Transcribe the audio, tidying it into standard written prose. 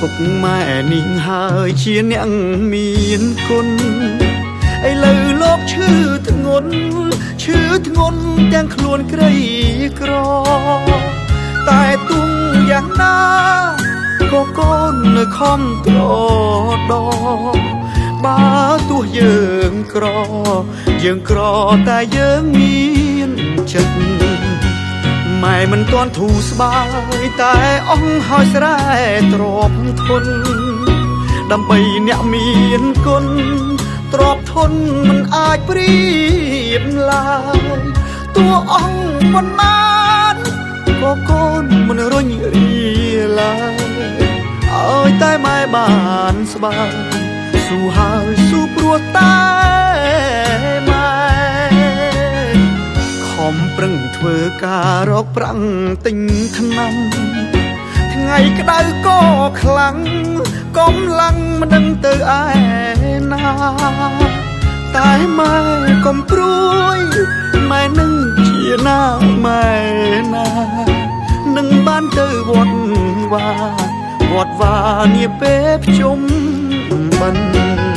ពុកម៉ែនាងហើយជាអ្នកមានគុណឥឡូវលោកឈឺធ្ងន់ឈឺធ្ងន់ទាំងខ្លួនក្រីក្រតែទុំយ៉ាងណាក៏កូននៅខំត្រដបើទោះយើងក្រតែយើងមានចិត្តម៉ែមិនទាន់ធូរស្បើយតែអស់ហើយស្រែទ្របធន់ដើម្បីអ្នកមានគុណទ្របធន់មិនអាចប្រៀបឡើយតួអង្គប៉ុន្មានក៏កូនមិនរុញរាឡើយឲ្យតែម៉ែបានស្បើយស៊ូហើយស៊ូព្រោះតែម៉ែខំប្រឹងធ្វើការរកប្រាំងទិញថ្នាំថ្ងៃក្តៅក៏ខ្លាំងកំឡាំងមិនដឹងទៅឯណាតែម៉ែកុំព្រួយម៉ែនឹងជាណាម៉ែណានឹងបានទៅវត្តវានាពេលភ្ជុំបិណ្ឌ